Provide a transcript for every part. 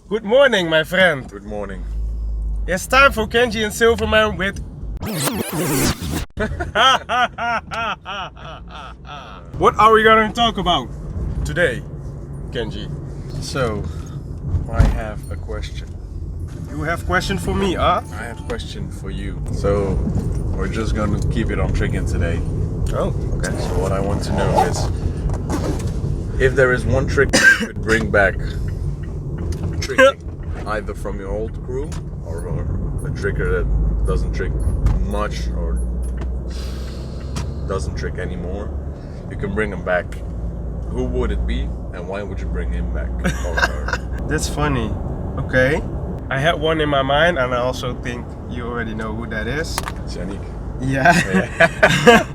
Good morning, my friend. Good morning. It's time for Kenji and Silverman with... What are we gonna talk about today, Kenji? So, I have a question. You have question for me, huh? I have a question for you. So, we're just gonna keep it on tricking today. Oh, okay. So what I want to know is, if there is one trick that you could bring back tricking, either from your old crew or a tricker that doesn't trick much or doesn't trick anymore, you can bring him back. Who would it be, and why would you bring him back? Or her? That's funny. Okay. I had one in my mind, and I also think you already know who that is. Yannick. Yeah.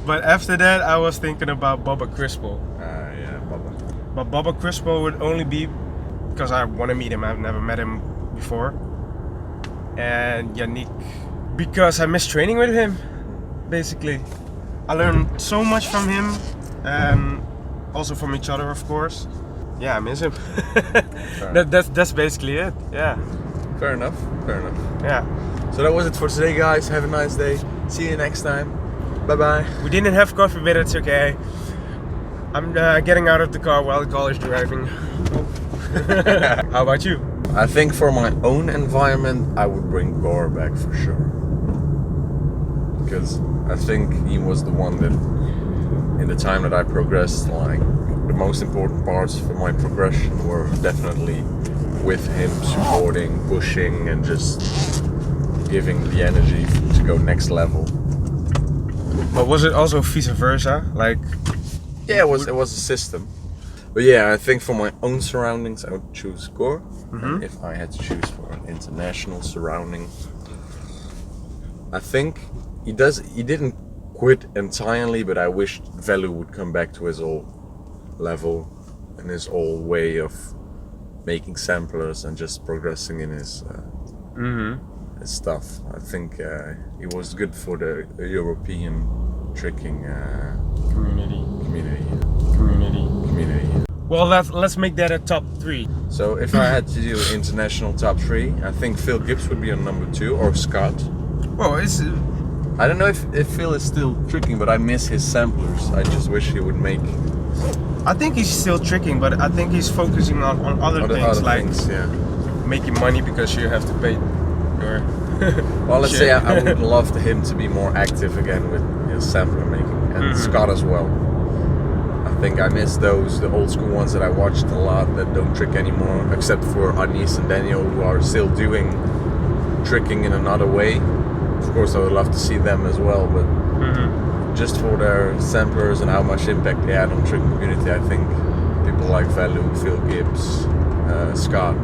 But after that, I was thinking about Bubba Crispel. Yeah, Bubba. But Bubba Crispel would only be because I want to meet him. I've never met him before. And Yannick, because I miss training with him, basically. I learned so much from him, and also from each other, of course. Yeah, I miss him. That's basically it. Yeah. Fair enough. Yeah. So that was it for today, guys. Have a nice day. See you next time. Bye bye. We didn't have coffee, but it's okay. I'm getting out of the car while the car is driving. How about you? I think for my own environment, I would bring Gore back for sure. Because I think he was the one that, in the time that I progressed, like, the most important parts for my progression were definitely with him, supporting, pushing, and just giving the energy to go next level. But was it also vice versa? Like, yeah, it was a system. But yeah, I think for my own surroundings, I would choose Gore. And if I had to choose for an international surrounding, I think he didn't quit entirely, but I wish Velu would come back to his old level and his old way of making samplers and just progressing in his stuff. I think he was good for the European tricking community. Well, let's make that a top 3. So if I had to do international top 3, I think Phil Gibbs would be on number 2, or Scott. Well, I don't know if Phil is still tricking, but I miss his samplers. I just wish he would make... I think he's still tricking, but I think he's focusing on other things, like making money, because you have to pay your... Well, let's say I would love him to be more active again with his sampler making, and Scott as well. I think I miss the old school ones that I watched a lot that don't trick anymore, except for Anis and Daniel, who are still doing tricking in another way. Of course, I would love to see them as well, but just for their samplers and how much impact they had on the tricking community, I think people like Velu, Phil Gibbs, Scott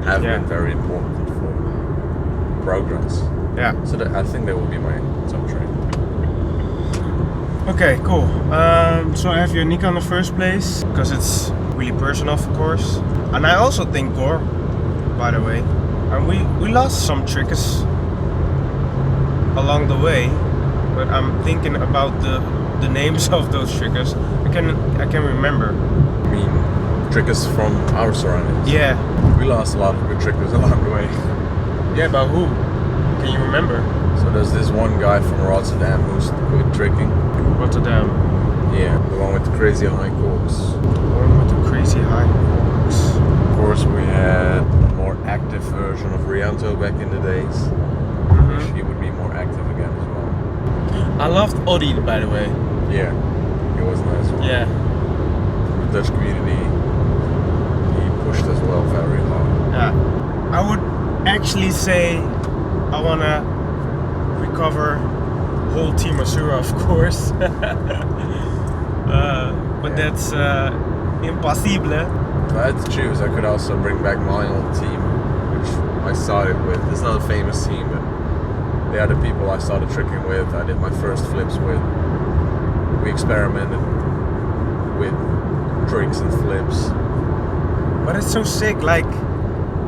have been very important for progress. Yeah. So I think that would be my top 3. Okay, cool. So I have Yannick on the first place, because it's really personal, of course. And I also think Gore, by the way. And we lost some trickers along the way, but I'm thinking about the names of those trickers. I can remember. I mean, trickers from our surroundings. Yeah. We lost a lot of good trickers along the way. Yeah, but who? Can you remember? So there's this one guy from Rotterdam who's quit tricking. Rotterdam. Yeah, the one with the crazy high corks. The one with the crazy high corks. Of course, we had a more active version of Rianto back in the days. Wish he would be more active again as well. I loved Odie, by the way. Yeah, he was nice. Yeah. The Dutch community, he pushed as well very hard. Yeah. I would actually say I wanna recover whole team Asura, of course. But that's impossible. If I had to choose, I could also bring back my old team, which I started with. It's not a famous team, but they are the people I started tricking with. I did my first flips with. We experimented with tricks and flips. But it's so sick. Like,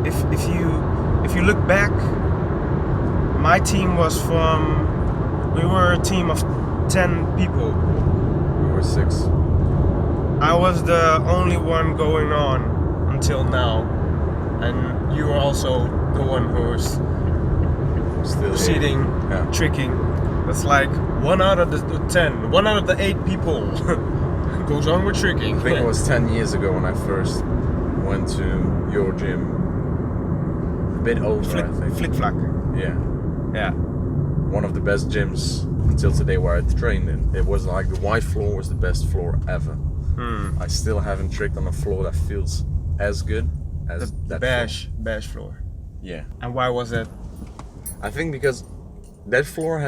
if you look back, my team was we were a team of 10 people. We were 6. I was the only one going on until now. and you are also the one who's Still proceeding, Yeah. tricking. That's like 1 out of the 10, 1 out of the 8 people goes on with tricking. I think it was 10 years ago when I first went to your gym. A bit older, I think. Flick flack. Yeah. Yeah. One of the best gyms until today where I trained in. It was like the white floor was the best floor ever. I still haven't tricked on a floor that feels as good as The that bash floor. floor. Yeah. And why was that? I think because that floor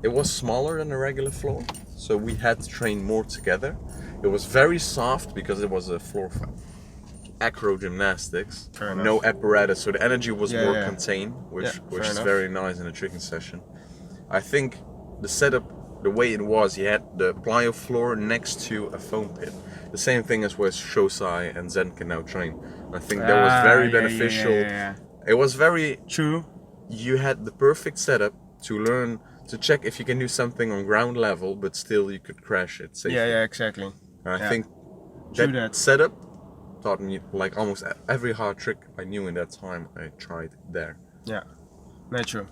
it was smaller than a regular floor, so we had to train more together. It was very soft because it was a floor for acro gymnastics. Fair enough. No apparatus, so the energy was Yeah, more yeah. contained, which fair is enough. very nice in a tricking session. I think the setup, the way it was, you had the plyo floor next to a foam pit. The same thing as where Shosai and Zen can now train. I think that was very beneficial. Yeah. It was very True. you had the perfect setup to learn to check if you can do something on ground level, but still you could crash it safely. Yeah, exactly. And I Yeah. think True that that. setup taught me like almost every hard trick I knew in that time I tried there. Yeah, not true.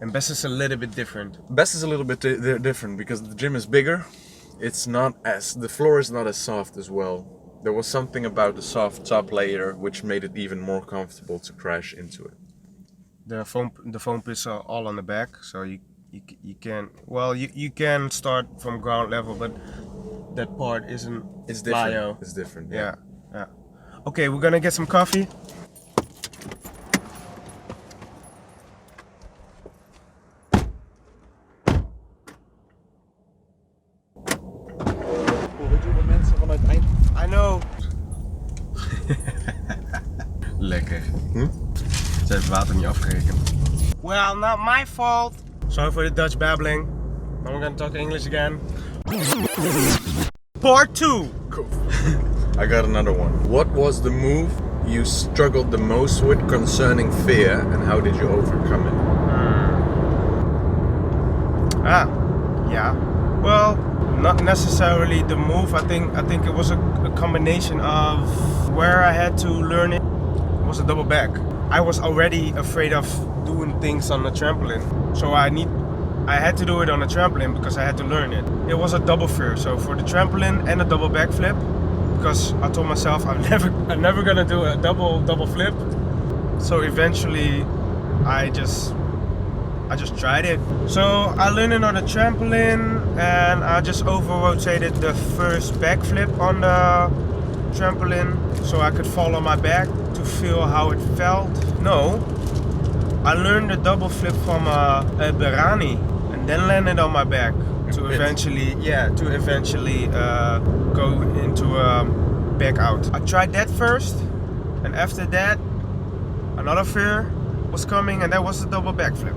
And best is a little bit different. Best is a little bit different because the gym is bigger. The floor is not as soft as well. There was something about the soft top layer which made it even more comfortable to crash into it. The foam pits are all on the back, so you can you can start from ground level, but that part isn't. It's different. plyo. It's different. Yeah. Okay, we're gonna get some coffee. I know. Lekker. Ze heeft water niet afgerekend. Well, not my fault. Sorry for the Dutch babbling. Now we're gonna talk English again. Part 2. Cool. I got another one. What was the move you struggled the most with concerning fear, and how did you overcome it? Yeah. Well, not necessarily the move. I think it was a combination of where I had to learn it. It was a double back. I was already afraid of doing things on the trampoline, so I had to do it on a trampoline because I had to learn it. It was a double fear. So for the trampoline and a double backflip, because I told myself I'm never gonna do a double flip. So eventually, I just tried it. So I learned it on the trampoline, and I just over-rotated the first backflip on the trampoline so I could fall on my back to feel how it felt. No, I learned the double flip from a Berani and then landed on my back to eventually go into back out. I tried that first, and after that another fear was coming, and that was the double backflip.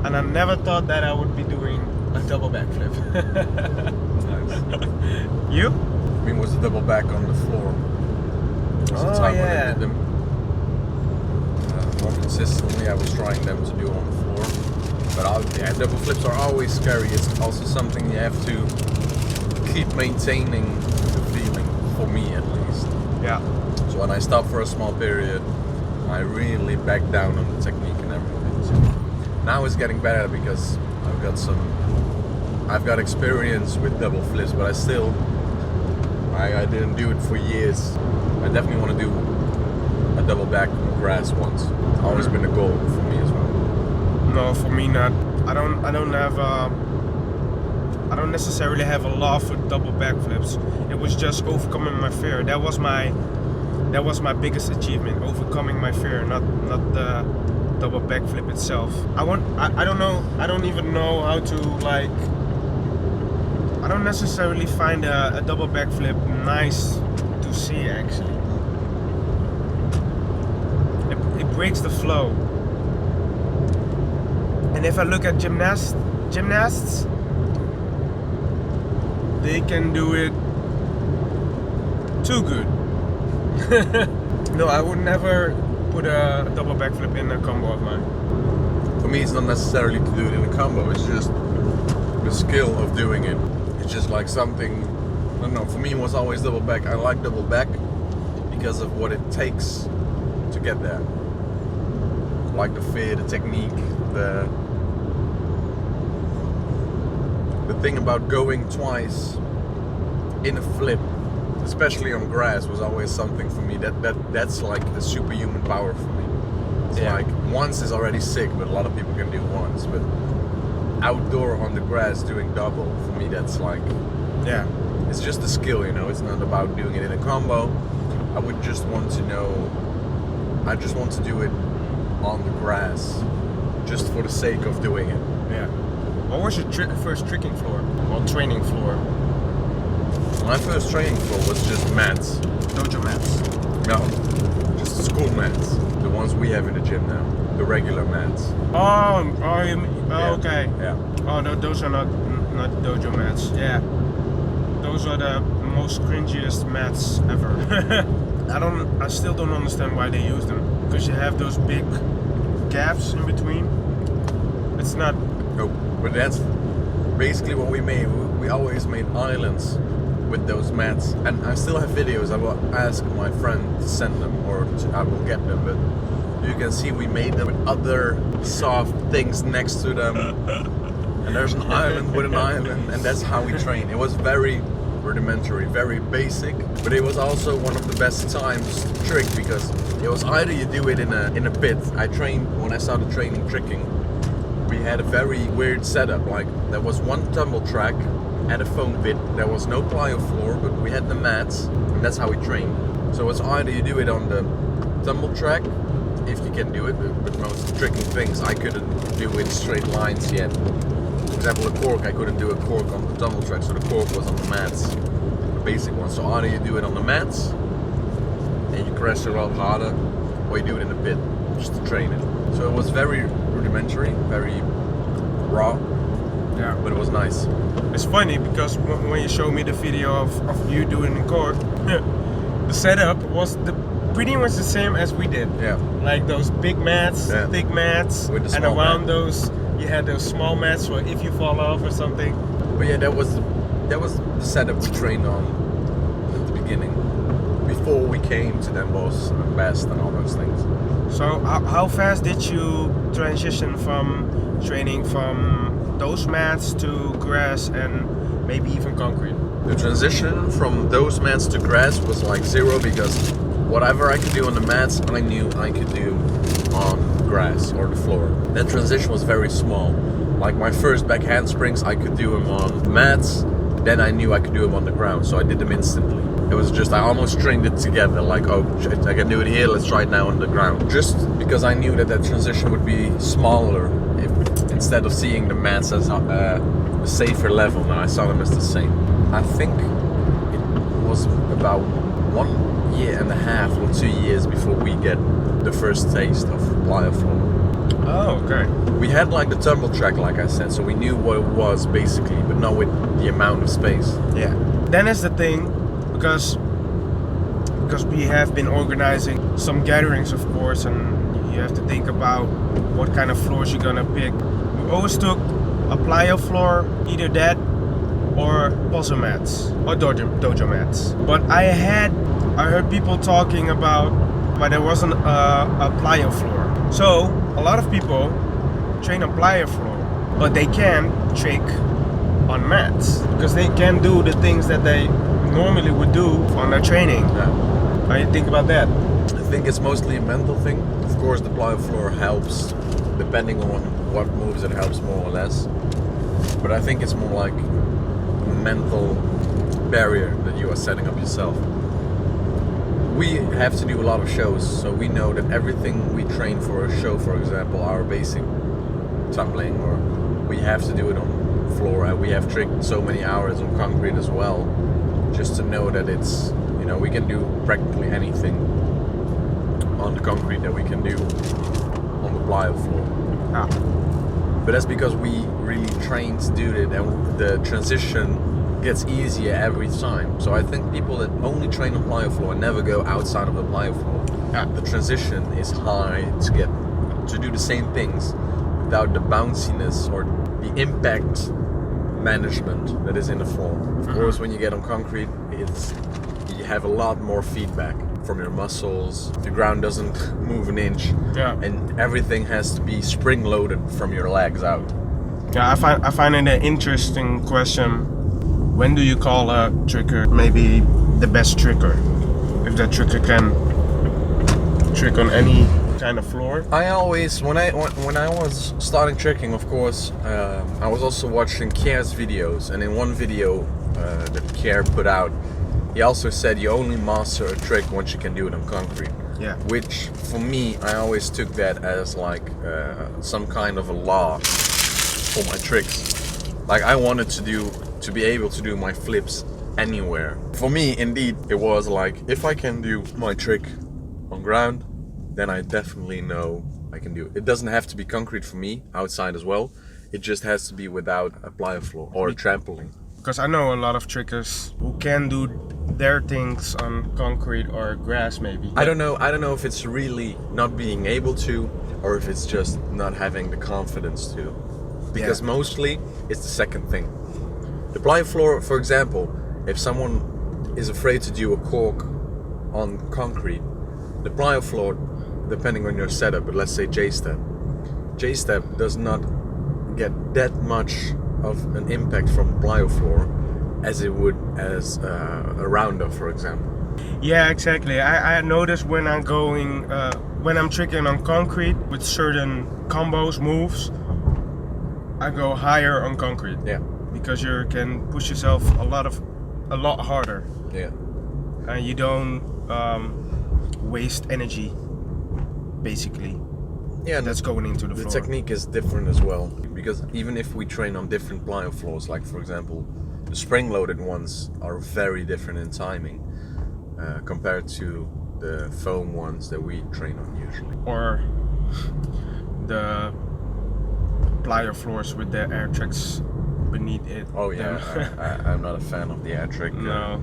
And I never thought that I would be doing a double backflip. Nice. You? I mean, was the double back on the floor. Was the time when I did them more consistently. I was trying them to do on the floor. But double flips are always scary. It's also something you have to keep maintaining the feeling, for me at least. Yeah. So when I stop for a small period, I really back down on the technique and everything. So now it's getting better because I've got experience with double flips, but I didn't do it for years. I definitely want to do a double back on grass once. It's always been a goal for me as well. No, for me not. I don't necessarily have a love for double backflips. It was just overcoming my fear. That was my biggest achievement, overcoming my fear, not the double backflip itself. I don't know. I don't even know how to like. I don't necessarily find a double backflip nice to see actually. It breaks the flow. And if I look at gymnasts, they can do it too good. No, I would never put a double backflip in a combo of mine. For me, it's not necessarily to do it in a combo. It's just the skill of doing it. It's just like something. I don't know. For me, it was always double back. I like double back, because of what it takes to get there. Like the fear, the technique, the thing about going twice in a flip, especially on grass, was always something for me. That's like a superhuman power for me. It's like once is already sick, but a lot of people can do once. But outdoor on the grass doing double, for me that's like, it's just a skill, you know. It's not about doing it in a combo. I would just want to know, I just want to do it on the grass, just for the sake of doing it. Yeah. What was your first tricking floor or training floor? My first training floor was just mats. Dojo mats? No, just school mats. The ones we have in the gym now. The regular mats. Okay. Yeah. Oh, no, those are not dojo mats. Yeah. Those are the most cringiest mats ever. I still don't understand why they use them. Because you have those big gaps in between. It's not... No, but that's basically what we made. We always made islands with those mats. And I still have videos. I will ask my friend to send them, or I will get them. But you can see we made them with other soft things next to them. And there's an island with an island. And that's how we train. It was very rudimentary, very basic, but it was also one of the best times to trick, because it was either you do it in a pit. When I started training tricking, we had a very weird setup. Like, there was one tumble track and a foam pit. There was no plyo floor, but we had the mats, and that's how we trained. So it's either you do it on the tumble track, if you can do it, but most tricking things I couldn't do in straight lines yet. For example, a cork, I couldn't do a cork on the tumble track, so the cork was on the mats, the basic one. So either you do it on the mats, and you crash it a lot harder, or you do it in the pit, just to train it. So it was very rudimentary, very raw, but it was nice. It's funny, because when you showed me the video of you doing the cork, the setup was pretty much the same as we did. Yeah. Like those big mats, thick mats, with the and around those you had those small mats for if you fall off or something. But yeah, that was the setup we trained on at the beginning, before we came to them boss and best and all those things. So how fast did you transition from training from those mats to grass and maybe even concrete? The transition from those mats to grass was like zero, because whatever I could do on the mats, I knew I could do on grass or the floor. That transition was very small. Like my first back handsprings, I could do them on mats, then I knew I could do them on the ground, so I did them instantly. It was just, I almost trained it together, like, oh, I can do it here, let's try it now on the ground. Just because I knew that transition would be smaller, instead of seeing the mats as a safer level. Now I saw them as the same. I think it was about 1.5 years or 2 years before we get the first taste of plyo floor. Oh, okay. We had like the tumble track, like I said, so we knew what it was basically, but not with the amount of space. Yeah. Then is the thing, because we have been organizing some gatherings, of course, and you have to think about what kind of floors you're gonna pick. We always took a plyo floor, either that or puzzle mats or dojo mats. But I heard people talking about, but there wasn't a plyo floor. So a lot of people train on plyo floor, but they can't trick on mats because they can't do the things that they normally would do on their training. Yeah. How do you think about that? I think it's mostly a mental thing. Of course, the plyo floor helps, depending on what moves it helps more or less. But I think it's more like a mental barrier that you are setting up yourself. We have to do a lot of shows, so we know that everything we train for a show, for example, our basic tumbling, or we have to do it on floor, and we have tricked so many hours on concrete as well, just to know that it's, you know, we can do practically anything on the concrete that we can do on the plyo floor. Ah. But that's because we really train to do it, and the transition gets easier every time. So I think people that only train on plyo floor and never go outside of the plyo floor, the transition is high to get to do the same things without the bounciness or the impact management that is in the floor. Of course, when you get on concrete, you have a lot more feedback. from your muscles. The ground doesn't move an inch, and everything has to be spring loaded from your legs out. Yeah, I find it an interesting question. When do you call a tricker maybe the best tricker? If that tricker can trick on any kind of floor. I always, when I was starting tricking, of course, I was also watching Kier's videos, and in one video that Kier put out, he also said you only master a trick once you can do it on concrete. Yeah. Which, for me, I always took that as like some kind of a law for my tricks. Like I wanted to be able to do my flips anywhere. For me, indeed, it was like, if I can do my trick on ground, then I definitely know I can do it. It doesn't have to be concrete for me, outside as well. It just has to be without a plyo floor or a trampoline. Because I know a lot of trickers who can do their things on concrete or grass maybe. I don't know if it's really not being able to, or if it's just not having the confidence to. Because mostly it's the second thing. The plyo floor, for example, if someone is afraid to do a cork on concrete, the plyo floor, depending on your setup, but let's say J-step does not get that much of an impact from plyo floor as it would as a rounder, for example. Yeah, exactly. I notice when I'm going, when I'm tricking on concrete with certain combos, moves, I go higher on concrete. Yeah. Because you can push yourself a lot harder. Yeah. And you don't waste energy, basically. Yeah, that's going into the floor. The technique is different as well, because even if we train on different plyo floors, like for example, the spring-loaded ones are very different in timing compared to the foam ones that we train on usually. Or the plyo floors with the air tracks beneath it. Oh yeah, I'm not a fan of the air track. No,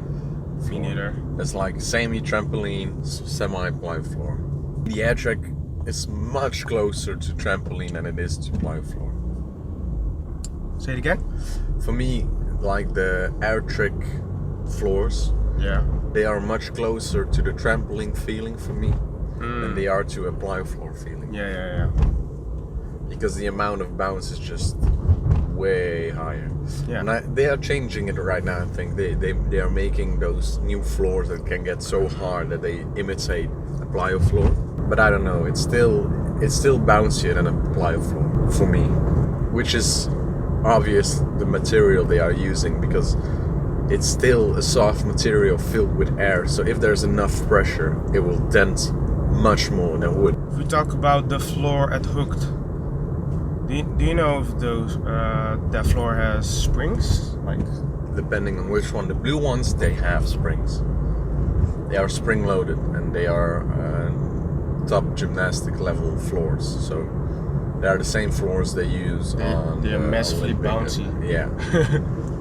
me neither. It's like semi-trampoline, semi-plyo floor. The air track is much closer to trampoline than it is to plyo floor. Say it again? For me, like the air trick floors, they are much closer to the trampoline feeling for me than they are to a plyo floor feeling. Yeah. Because the amount of bounce is just way higher. Yeah. And they are changing it right now. I think they are making those new floors that can get so hard that they imitate a plyo floor. But I don't know. It's still bouncier than a plyo floor for me, which is obvious the material they are using, because it's still a soft material filled with air. So if there's enough pressure, it will dent much more than wood. If we talk about the floor at Hooked, do you know if those that floor has springs? Like, depending on which one. The blue ones, they have springs. They are spring loaded, and they are top gymnastic level floors. So they are the same floors they use on. They're massively Olympic. bouncy. Yeah,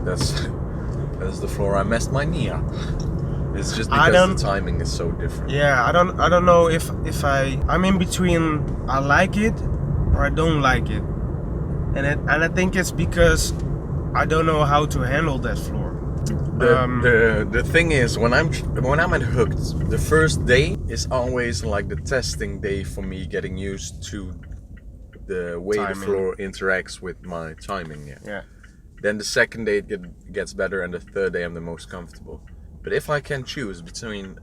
that's the floor I messed my knee up. It's just because the timing is so different. Yeah, I don't know if I'm in between. I like it or I don't like it, and I think it's because I don't know how to handle that floor. The thing is, when I'm at Hooked, the first day is always like the testing day for me, getting used to the way the floor interacts with my timing. Yeah. Then the second day it gets better, and the third day I'm the most comfortable. But if I can choose between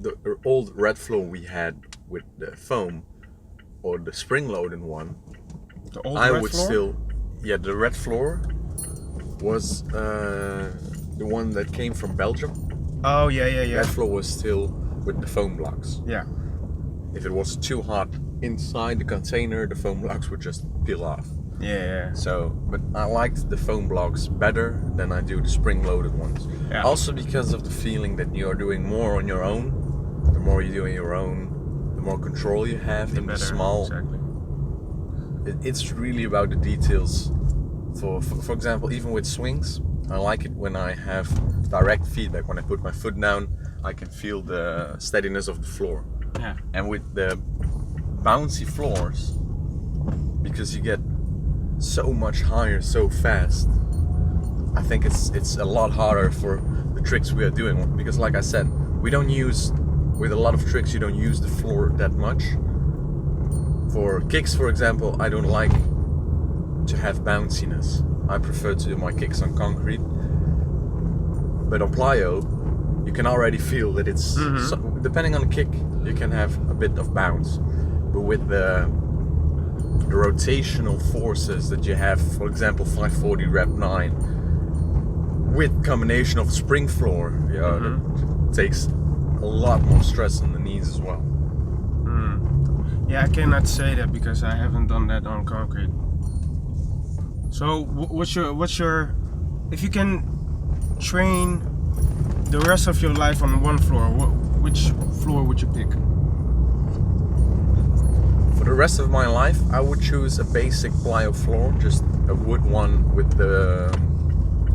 the old red floor we had with the foam or the spring-loaded one, the red floor was the one that came from Belgium. Oh yeah. That floor was still with the foam blocks. Yeah. If it was too hot inside the container, the foam blocks would just peel off. Yeah. So, but I liked the foam blocks better than I do the spring-loaded ones. Yeah. Also because of the feeling that you are doing more on your own. The more you do on your own, the more control you have in the small. Exactly. It's really about the details. For example, even with swings, I like it when I have direct feedback. When I put my foot down, I can feel the steadiness of the floor. Yeah. And with the bouncy floors, because you get so much higher so fast, I think it's a lot harder for the tricks we are doing, because like I said, we don't use with a lot of tricks you don't use the floor that much. For kicks, for example, I don't like to have bounciness. I prefer to do my kicks on concrete. But on plyo, you can already feel that it's, depending on the kick, you can have a bit of bounce. But with the rotational forces that you have, for example, 540 rep 9, with combination of spring floor, that takes a lot more stress on the knees as well. Yeah, I cannot say that because I haven't done that on concrete. So what's your if you can train the rest of your life on one floor, which floor would you pick? For the rest of my life, I would choose a basic plyo floor, just a wood one with the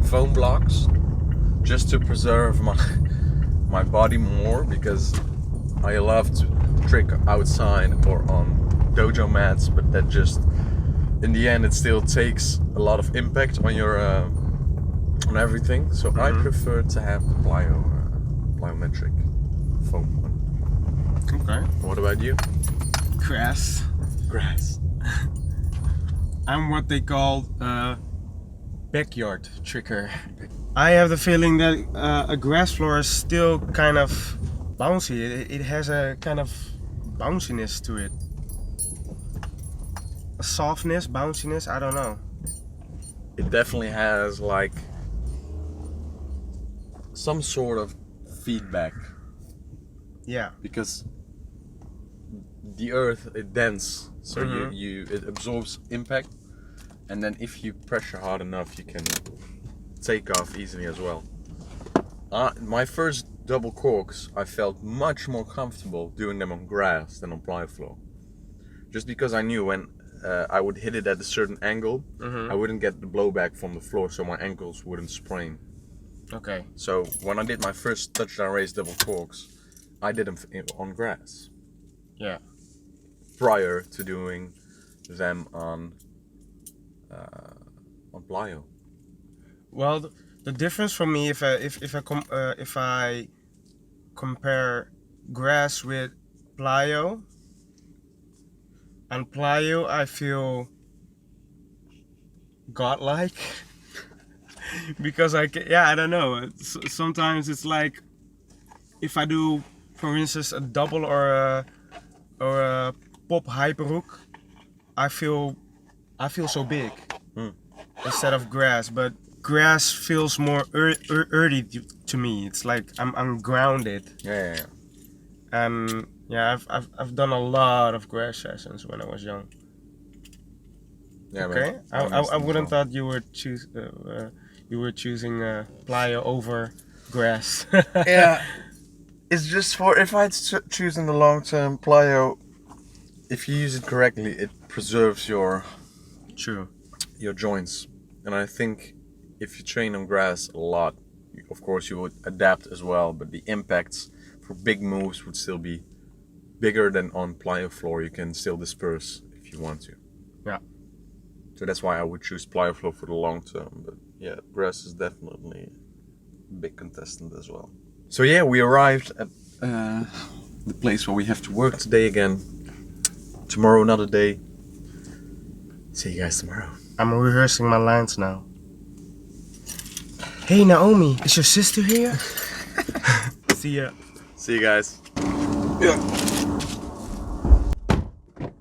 foam blocks, just to preserve my body more, because I love to trick outside or on dojo mats, but that just, in the end, it still takes a lot of impact on your on everything. So I prefer to have the plyometric foam one. Okay. What about you? Grass. I'm what they call backyard tricker. I have the feeling that a grass floor is still kind of bouncy. It has a kind of bounciness to it. A softness, bounciness, I don't know. It definitely has like some sort of feedback. Yeah. Because the earth is dense, so it absorbs impact, and then if you pressure hard enough, you can take off easily as well. My first double corks, I felt much more comfortable doing them on grass than on plyo floor, just because I knew when I would hit it at a certain angle, I wouldn't get the blowback from the floor, so my ankles wouldn't sprain. Okay. So when I did my first touchdown race double corks, I did them on grass. Yeah. Prior to doing them on plyo. Well, the difference for me, if I compare grass with plyo, on plyo I feel godlike because I don't know. Sometimes it's like if I do, for instance, a double or a pop hyperhook, I feel so big instead of grass. But grass feels more earthy to me. It's like I'm grounded. Yeah. And yeah, I've done a lot of grass sessions when I was young. Yeah. Okay, Man. I wouldn't thought you were choosing plyo over grass. Yeah. It's just for if I choose in the long term plyo, if you use it correctly, it preserves your joints. And I think if you train on grass a lot, of course you would adapt as well, but the impacts for big moves would still be bigger than on plyo floor. You can still disperse if you want to. Yeah. So that's why I would choose plyo floor for the long term. But yeah, grass is definitely a big contestant as well. So yeah, we arrived at the place where we have to work today again. Tomorrow another day. See you guys tomorrow. I'm rehearsing my lines now. Hey Naomi, is your sister here? See ya. See you guys. Yeah.